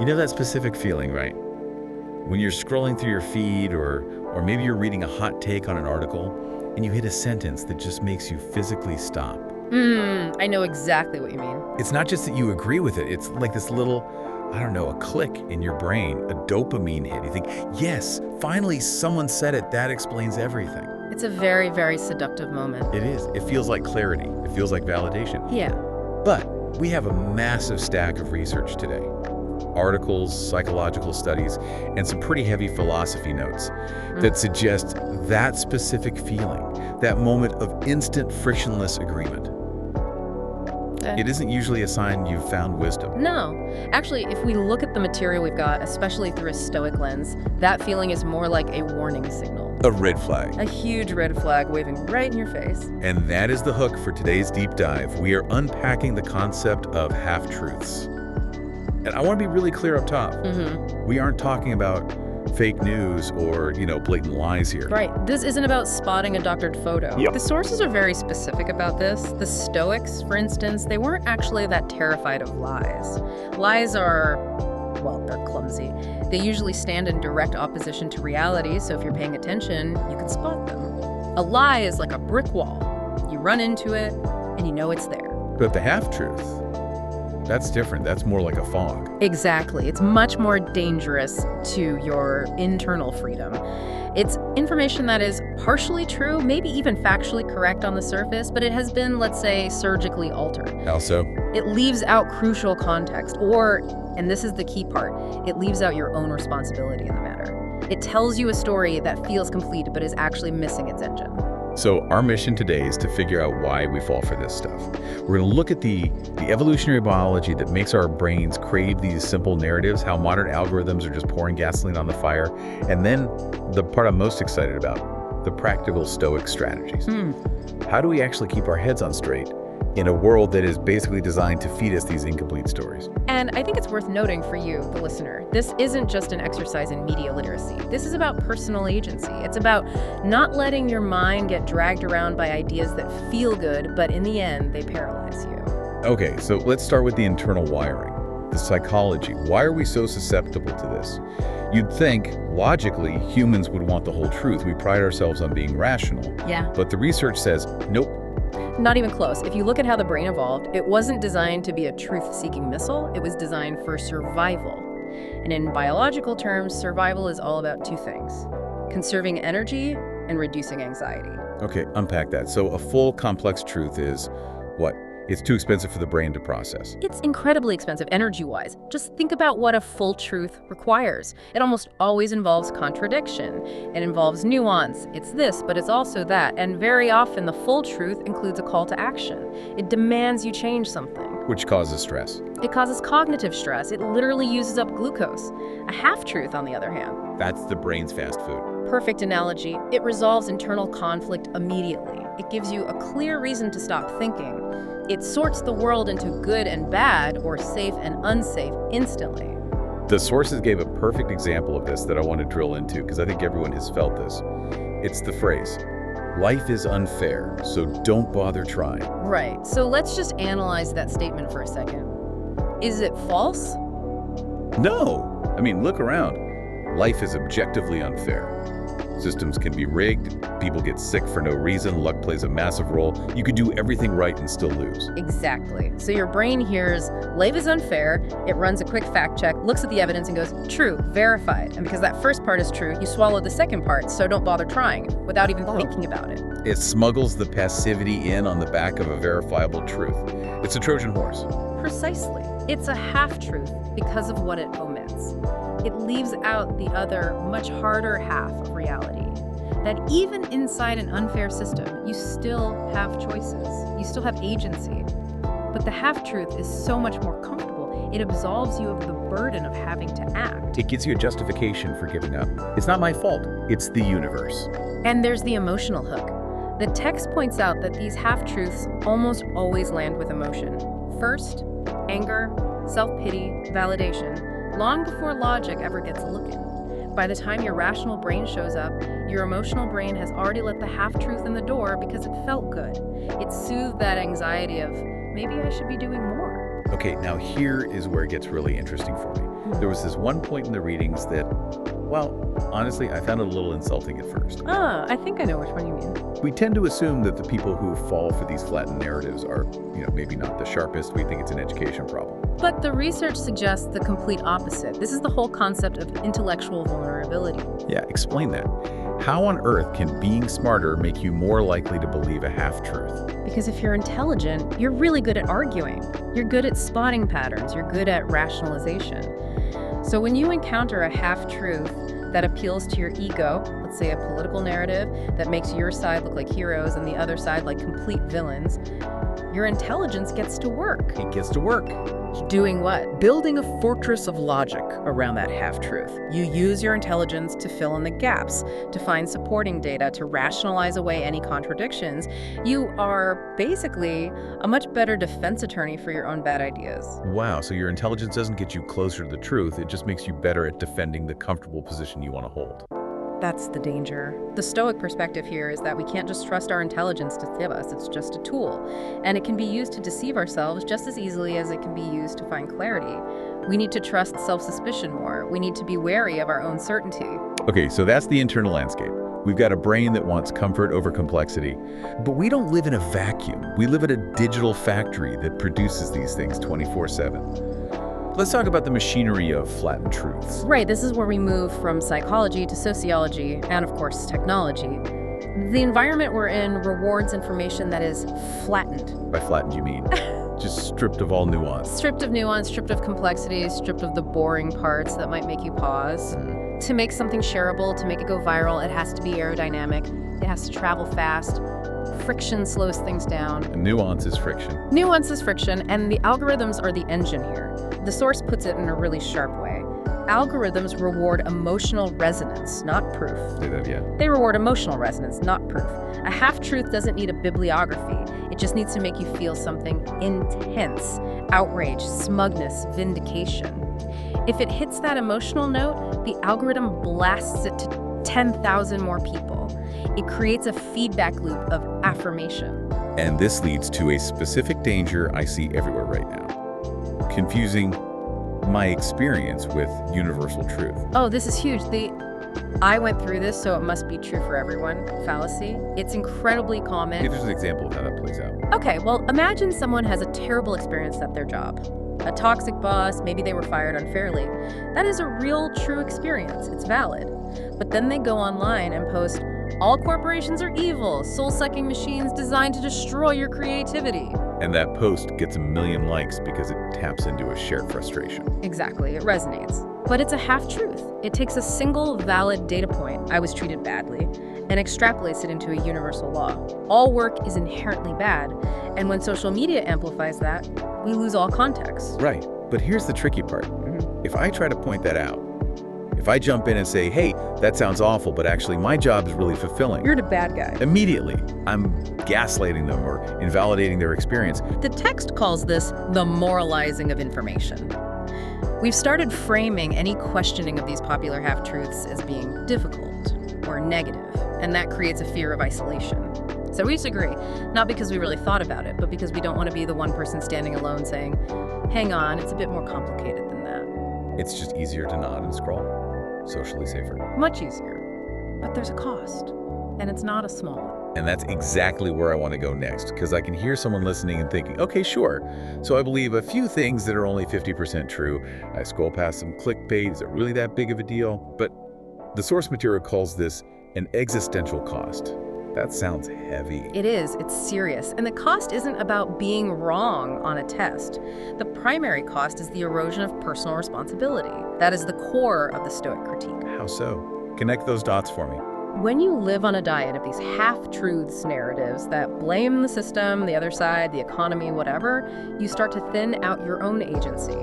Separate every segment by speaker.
Speaker 1: You know that specific feeling, right? When you're scrolling through your feed or maybe you're reading a hot take on an article and you hit a sentence that just makes you physically stop.
Speaker 2: I know exactly what you mean.
Speaker 1: It's not just that you agree with it. It's like this little, I don't know, a click in your brain, a dopamine hit. You think, yes, finally someone said it. That explains everything.
Speaker 2: It's a very, very seductive moment.
Speaker 1: It is. It feels like clarity. It feels like validation.
Speaker 2: Yeah.
Speaker 1: But we have a massive stack of research today. Articles, psychological studies, and some pretty heavy philosophy notes that suggest that specific feeling, that moment of instant frictionless agreement. It isn't usually a sign you've found wisdom.
Speaker 2: No. Actually, if we look at the material we've got, especially through a stoic lens, that feeling is more like a warning signal.
Speaker 1: A red flag.
Speaker 2: A huge red flag waving right in your face.
Speaker 1: And that is the hook for today's deep dive. We are unpacking the concept of half-truths. And I want to be really clear up top. We aren't talking about fake news or, blatant lies here.
Speaker 2: Right. This isn't about spotting a doctored photo.
Speaker 1: Yep.
Speaker 2: The sources are very specific about this. The Stoics, for instance, they weren't actually that terrified of lies. Lies are, well, they're clumsy. They usually stand in direct opposition to reality, so if you're paying attention, you can spot them. A lie is like a brick wall. You run into it, and you know it's there.
Speaker 1: But the half-truth, that's different. That's more like a fog.
Speaker 2: Exactly. It's much more dangerous to your internal freedom. It's information that is partially true, maybe even factually correct on the surface, but it has been, let's say, surgically altered.
Speaker 1: How so?
Speaker 2: It leaves out crucial context, or, and this is the key part, it leaves out your own responsibility in the matter. It tells you a story that feels complete, but is actually missing its engine.
Speaker 1: So our mission today is to figure out why we fall for this stuff. We're going to look at the evolutionary biology that makes our brains crave these simple narratives, how modern algorithms are just pouring gasoline on the fire, and then the part I'm most excited about, the practical Stoic strategies. How do we actually keep our heads on straight in a world that is basically designed to feed us these incomplete stories?
Speaker 2: And I think it's worth noting for you, the listener, this isn't just an exercise in media literacy. This is about personal agency. It's about not letting your mind get dragged around by ideas that feel good, but in the end, they paralyze you.
Speaker 1: Okay, so let's start with the internal wiring, the psychology. Why are we so susceptible to this? You'd think, logically, humans would want the whole truth. We pride ourselves on being rational.
Speaker 2: Yeah.
Speaker 1: But the research says, nope.
Speaker 2: Not even close. If you look at how the brain evolved, it wasn't designed to be a truth-seeking missile. It was designed for survival. And in biological terms, survival is all about two things: conserving energy and reducing anxiety.
Speaker 1: Okay, unpack that. So a full complex truth is what? It's too expensive for the brain to process.
Speaker 2: It's incredibly expensive energy-wise. Just think about what a full truth requires. It almost always involves contradiction. It involves nuance. It's this, but it's also that. And very often, the full truth includes a call to action. It demands you change something.
Speaker 1: Which causes stress.
Speaker 2: It causes cognitive stress. It literally uses up glucose. A half-truth, on the other hand.
Speaker 1: That's the brain's fast food.
Speaker 2: Perfect analogy. It resolves internal conflict immediately. It gives you a clear reason to stop thinking. It sorts the world into good and bad, or safe and unsafe, instantly.
Speaker 1: The sources gave a perfect example of this that I want to drill into because I think everyone has felt this. It's the phrase, life is unfair, so don't bother trying.
Speaker 2: Right. So let's just analyze that statement for a second. Is it false?
Speaker 1: No! I mean, look around. Life is objectively unfair. Systems can be rigged, people get sick for no reason, luck plays a massive role. You could do everything right and still lose.
Speaker 2: Exactly. So your brain hears, life is unfair, it runs a quick fact check, looks at the evidence and goes, true, verified. And because that first part is true, you swallow the second part, so don't bother trying, without even thinking about it.
Speaker 1: It smuggles the passivity in on the back of a verifiable truth. It's a Trojan horse.
Speaker 2: Precisely. It's a half-truth because of what it omits. It leaves out the other, much harder half of reality. That even inside an unfair system, you still have choices. You still have agency. But the half-truth is so much more comfortable. It absolves you of the burden of having to act.
Speaker 1: It gives you a justification for giving up. It's not my fault. It's the universe.
Speaker 2: And there's the emotional hook. The text points out that these half-truths almost always land with emotion. First, anger, self-pity, validation, long before logic ever gets a look in. By the time your rational brain shows up, your emotional brain has already let the half-truth in the door because it felt good. It soothed that anxiety of, maybe I should be doing more.
Speaker 1: Okay, now here is where it gets really interesting for me. There was this one point in the readings that, well, honestly, I found it a little insulting at first.
Speaker 2: I think I know which one you mean.
Speaker 1: We tend to assume that the people who fall for these flattened narratives are, maybe not the sharpest. We think it's an education problem.
Speaker 2: But the research suggests the complete opposite. This is the whole concept of intellectual vulnerability.
Speaker 1: Yeah, explain that. How on earth can being smarter make you more likely to believe a half-truth?
Speaker 2: Because if you're intelligent, you're really good at arguing. You're good at spotting patterns. You're good at rationalization. So when you encounter a half-truth that appeals to your ego, let's say a political narrative that makes your side look like heroes and the other side like complete villains, your intelligence gets to work.
Speaker 1: It gets to work.
Speaker 2: Doing what?
Speaker 3: Building a fortress of logic around that half-truth.
Speaker 2: You use your intelligence to fill in the gaps, to find supporting data, to rationalize away any contradictions. You are basically a much better defense attorney for your own bad ideas.
Speaker 1: Wow, so your intelligence doesn't get you closer to the truth, it just makes you better at defending the comfortable position you want to hold.
Speaker 2: That's the danger. The Stoic perspective here is that we can't just trust our intelligence to save us. It's just a tool. And it can be used to deceive ourselves just as easily as it can be used to find clarity. We need to trust self-suspicion more. We need to be wary of our own certainty.
Speaker 1: Okay, so that's the internal landscape. We've got a brain that wants comfort over complexity. But we don't live in a vacuum. We live at a digital factory that produces these things 24/7. Let's talk about the machinery of flattened truths.
Speaker 2: Right, this is where we move from psychology to sociology and, of course, technology. The environment we're in rewards information that is flattened.
Speaker 1: By flattened, you mean just stripped of all nuance.
Speaker 2: Stripped of nuance, stripped of complexity, stripped of the boring parts that might make you pause. To make something shareable, to make it go viral, it has to be aerodynamic. It has to travel fast. Friction slows things down.
Speaker 1: And nuance is friction.
Speaker 2: Nuance is friction, and the algorithms are the engine here. The source puts it in a really sharp way. Algorithms reward emotional resonance, not proof.
Speaker 1: Say that again.
Speaker 2: They reward emotional resonance, not proof. A half-truth doesn't need a bibliography. It just needs to make you feel something intense. Outrage, smugness, vindication. If it hits that emotional note, the algorithm blasts it to 10,000 more people. It creates a feedback loop of affirmation.
Speaker 1: And this leads to a specific danger I see everywhere right now. Confusing my experience with universal truth.
Speaker 2: Oh, this is huge. I went through this, so it must be true for everyone. Fallacy. It's incredibly common.
Speaker 1: Give us an example of how that plays out.
Speaker 2: Okay, well, imagine someone has a terrible experience at their job. A toxic boss, maybe they were fired unfairly. That is a real, true experience. It's valid. But then they go online and post, "All corporations are evil, soul-sucking machines designed to destroy your creativity."
Speaker 1: And that post gets 1 million likes because it taps into a shared frustration.
Speaker 2: Exactly, it resonates. But it's a half-truth. It takes a single valid data point, "I was treated badly," and extrapolates it into a universal law. All work is inherently bad, and when social media amplifies that, we lose all context.
Speaker 1: Right, but here's the tricky part. If I try to point that out, if I jump in and say, hey, that sounds awful, but actually my job is really fulfilling,
Speaker 2: You're the bad guy.
Speaker 1: immediately I'm gaslighting them or invalidating their experience.
Speaker 2: The text calls this the moralizing of information. We've started framing any questioning of these popular half-truths as being difficult or negative, and that creates a fear of isolation. So we disagree, not because we really thought about it, but because we don't want to be the one person standing alone saying, hang on, it's a bit more complicated than that.
Speaker 1: It's just easier to nod and scroll. Socially safer.
Speaker 2: Much easier. But there's a cost, and it's not a small one.
Speaker 1: And that's exactly where I want to go next, because I can hear someone listening and thinking, okay, sure. So I believe a few things that are only 50% true. I scroll past some clickbait. Is it really that big of a deal? But the source material calls this an existential cost. That sounds heavy.
Speaker 2: It is. It's serious. And the cost isn't about being wrong on a test. The primary cost is the erosion of personal responsibility. That is the core of the Stoic critique.
Speaker 1: How so? Connect those dots for me.
Speaker 2: When you live on a diet of these half-truths narratives that blame the system, the other side, the economy, whatever, you start to thin out your own agency.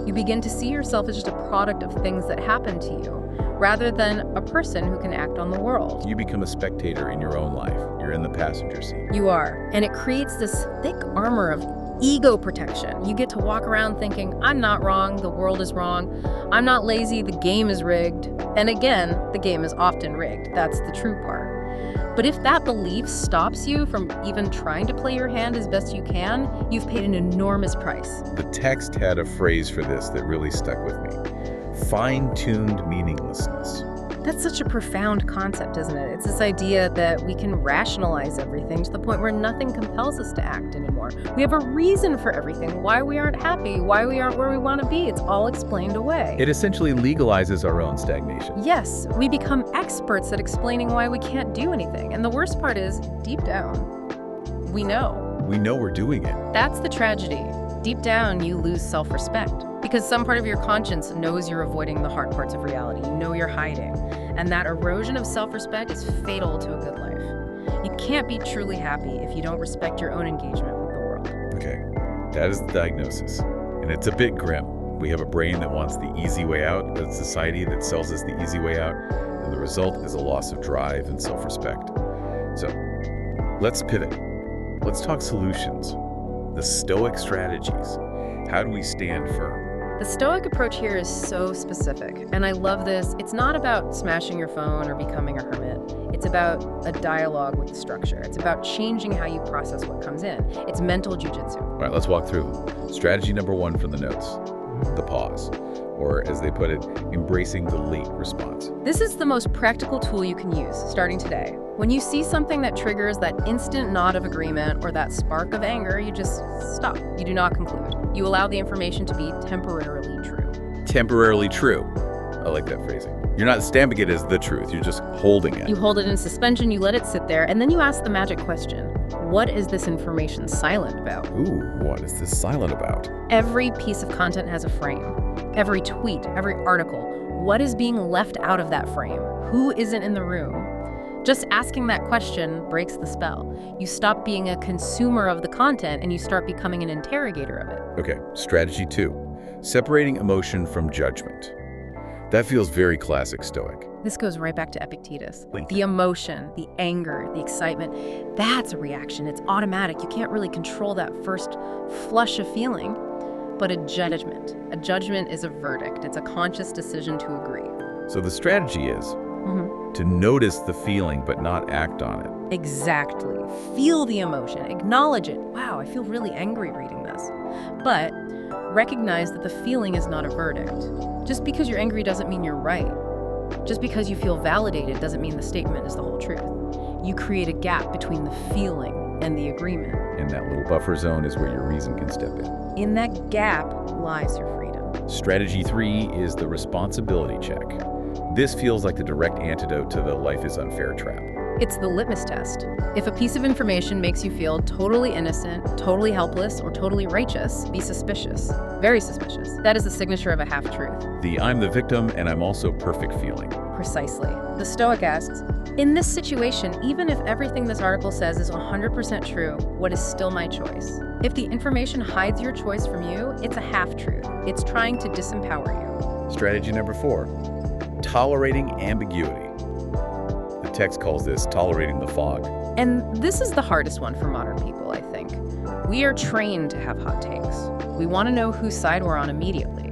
Speaker 2: You begin to see yourself as just a product of things that happen to you, rather than a person who can act on the world.
Speaker 1: You become a spectator in your own life. You're in the passenger seat.
Speaker 2: You are. And it creates this thick armor of ego protection. You get to walk around thinking, I'm not wrong, the world is wrong. I'm not lazy, the game is rigged. And again, the game is often rigged. That's the true part. But if that belief stops you from even trying to play your hand as best you can, you've paid an enormous price.
Speaker 1: The text had a phrase for this that really stuck with me. fine-tuned meaninglessness.
Speaker 2: That's such a profound concept, isn't it? It's this idea that we can rationalize everything to the point where nothing compels us to act anymore. We have a reason for everything, why we aren't happy, why we aren't where we want to be. It's all explained away.
Speaker 1: It essentially legalizes our own stagnation.
Speaker 2: Yes, we become experts at explaining why we can't do anything. And the worst part is, deep down, we know.
Speaker 1: We know we're doing it.
Speaker 2: That's the tragedy. Deep down, you lose self-respect because some part of your conscience knows you're avoiding the hard parts of reality. You know you're hiding. And that erosion of self-respect is fatal to a good life. You can't be truly happy if you don't respect your own engagement with the world.
Speaker 1: Okay, that is the diagnosis. And it's a bit grim. We have a brain that wants the easy way out, a society that sells us the easy way out, and the result is a loss of drive and self-respect. So, let's pivot. Let's talk solutions. The Stoic strategies. How do we stand firm?
Speaker 2: The Stoic approach here is so specific, and I love this. It's not about smashing your phone or becoming a hermit. It's about a dialogue with the structure. It's about changing how you process what comes in. It's mental jujitsu.
Speaker 1: All right, let's walk through. Strategy number 1 from the notes, the pause, or as they put it, embracing the late response.
Speaker 2: This is the most practical tool you can use, starting today. When you see something that triggers that instant nod of agreement or that spark of anger, you just stop. You do not conclude. You allow the information to be temporarily true.
Speaker 1: Temporarily true. I like that phrasing. You're not stamping it as the truth, you're just holding it.
Speaker 2: You hold it in suspension, you let it sit there, and then you ask the magic question. What is this information silent about?
Speaker 1: Ooh, what is this silent about?
Speaker 2: Every piece of content has a frame. Every tweet, every article. What is being left out of that frame? Who isn't in the room? Just asking that question breaks the spell. You stop being a consumer of the content and you start becoming an interrogator of it.
Speaker 1: Okay, strategy 2, separating emotion from judgment. That feels very classic Stoic.
Speaker 2: This goes right back to Epictetus. The emotion, the anger, the excitement, that's a reaction. It's automatic. You can't really control that first flush of feeling. But a judgment is a verdict. It's a conscious decision to agree.
Speaker 1: So the strategy is to notice the feeling but not act on it.
Speaker 2: Exactly. Feel the emotion. Acknowledge it. Wow, I feel really angry reading this. But recognize that the feeling is not a verdict. Just because you're angry doesn't mean you're right. Just because you feel validated doesn't mean the statement is the whole truth. You create a gap between the feeling and the agreement.
Speaker 1: And that little buffer zone is where your reason can step in.
Speaker 2: In that gap lies your freedom.
Speaker 1: Strategy 3 is the responsibility check. This feels like the direct antidote to the life is unfair trap.
Speaker 2: It's the litmus test. If a piece of information makes you feel totally innocent, totally helpless, or totally righteous, be suspicious. Very suspicious. That is the signature of a half-truth.
Speaker 1: The I'm the victim and I'm also perfect feeling.
Speaker 2: Precisely. The Stoic asks, in this situation, even if everything this article says is 100% true, what is still my choice? If the information hides your choice from you, it's a half-truth. It's trying to disempower you.
Speaker 1: Strategy number 4, tolerating ambiguity. The text calls this tolerating the fog.
Speaker 2: And this is the hardest one for modern people, I think. We are trained to have hot takes. We want to know whose side we're on immediately.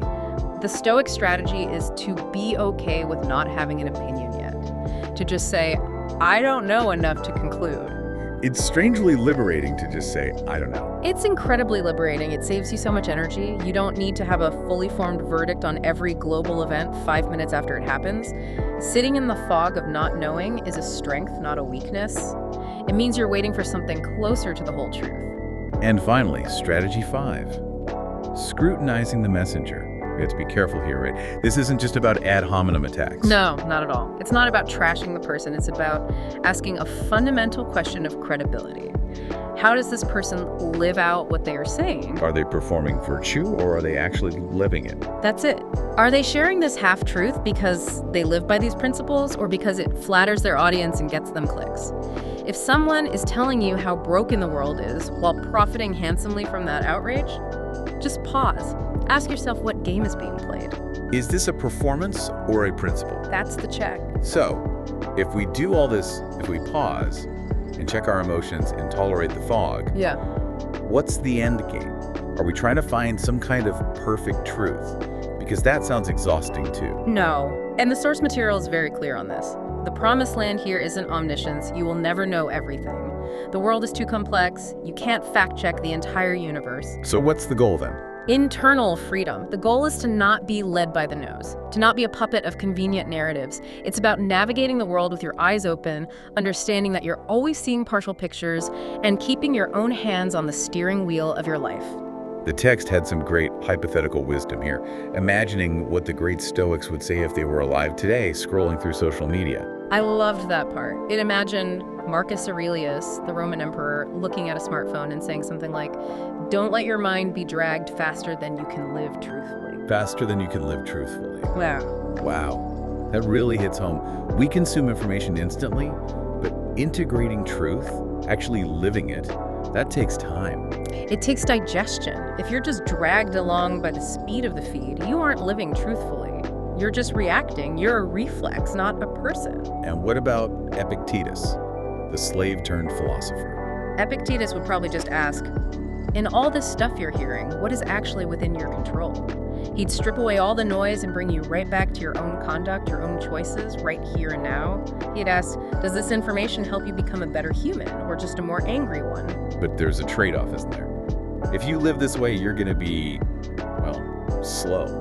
Speaker 2: The Stoic strategy is to be okay with not having an opinion yet. To just say, I don't know enough to conclude.
Speaker 1: It's strangely liberating to just say, I don't know.
Speaker 2: It's incredibly liberating. It saves you so much energy. You don't need to have a fully formed verdict on every global event 5 minutes after it happens. Sitting in the fog of not knowing is a strength, not a weakness. It means you're waiting for something closer to the whole truth.
Speaker 1: And finally, strategy 5, scrutinizing the messenger. We have to be careful here, right? This isn't just about ad hominem attacks.
Speaker 2: No, not at all. It's not about trashing the person. It's about asking a fundamental question of credibility. How does this person live out what they are saying?
Speaker 1: Are they performing virtue or are they actually living it?
Speaker 2: That's it. Are they sharing this half-truth because they live by these principles or because it flatters their audience and gets them clicks? If someone is telling you how broken the world is while profiting handsomely from that outrage, just pause. Ask yourself what game is being played.
Speaker 1: Is this a performance or a principle?
Speaker 2: That's the check.
Speaker 1: So, if we do all this, if we pause and check our emotions and tolerate the fog,
Speaker 2: Yeah.
Speaker 1: what's the end game? Are we trying to find some kind of perfect truth? Because that sounds exhausting too.
Speaker 2: No. And the source material is very clear on this. The promised land here isn't omniscience. You will never know everything. The world is too complex. You can't fact check the entire universe.
Speaker 1: So what's the goal then?
Speaker 2: Internal freedom. The goal is to not be led by the nose, to not be a puppet of convenient narratives. It's about navigating the world with your eyes open, understanding that you're always seeing partial pictures, and keeping your own hands on the steering wheel of your life.
Speaker 1: The text had some great hypothetical wisdom here, imagining what the great Stoics would say if they were alive today, scrolling through social media.
Speaker 2: I loved that part. It imagined Marcus Aurelius, the Roman emperor, looking at a smartphone and saying something like, "Don't let your mind be dragged faster than you can live truthfully."
Speaker 1: Faster than you can live truthfully.
Speaker 2: Wow.
Speaker 1: Wow, that really hits home. We consume information instantly, but integrating truth, actually living it, that takes time.
Speaker 2: It takes digestion. If you're just dragged along by the speed of the feed, you aren't living truthfully. You're just reacting. You're a reflex, not a person.
Speaker 1: And what about Epictetus, the slave-turned-philosopher?
Speaker 2: Epictetus would probably just ask, in all this stuff you're hearing, what is actually within your control? He'd strip away all the noise and bring you right back to your own conduct, your own choices, right here and now. He'd ask, does this information help you become a better human or just a more angry one?
Speaker 1: But there's a trade-off, isn't there? If you live this way, you're going to be, well, slow.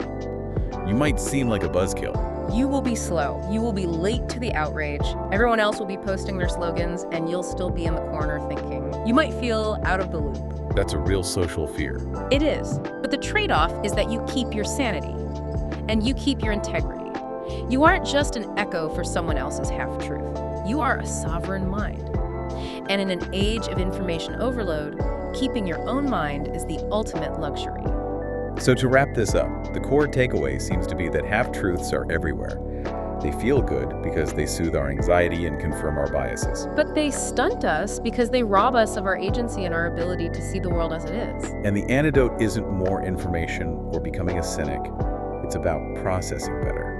Speaker 1: You might seem like a buzzkill.
Speaker 2: You will be slow. You will be late to the outrage. Everyone else will be posting their slogans, and you'll still be in the corner thinking. You might feel out of the loop.
Speaker 1: That's a real social fear.
Speaker 2: It is. But the trade-off is that you keep your sanity, and you keep your integrity. You aren't just an echo for someone else's half-truth. You are a sovereign mind. And in an age of information overload, keeping your own mind is the ultimate luxury.
Speaker 1: So to wrap this up, the core takeaway seems to be that half-truths are everywhere. They feel good because they soothe our anxiety and confirm our biases.
Speaker 2: But they stunt us because they rob us of our agency and our ability to see the world as it is.
Speaker 1: And the antidote isn't more information or becoming a cynic. It's about processing better.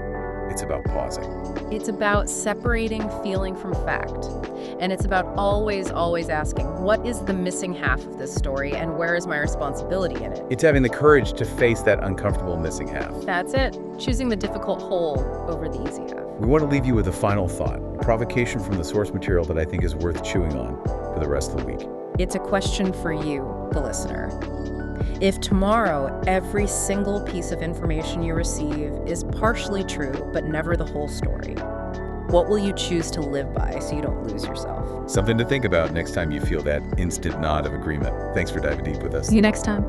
Speaker 1: It's about pausing.
Speaker 2: It's about separating feeling from fact. And it's about always asking, what is the missing half of this story and where is my responsibility in it?
Speaker 1: It's having the courage to face that uncomfortable missing half.
Speaker 2: That's it. Choosing the difficult whole over the easy half.
Speaker 1: We want to leave you with a final thought, a provocation from the source material that I think is worth chewing on for the rest of the week.
Speaker 2: It's a question for you, the listener. If tomorrow every single piece of information you receive is partially true, but never the whole story, what will you choose to live by so you don't lose yourself?
Speaker 1: Something to think about next time you feel that instant nod of agreement. Thanks for diving deep with us.
Speaker 2: See you next time.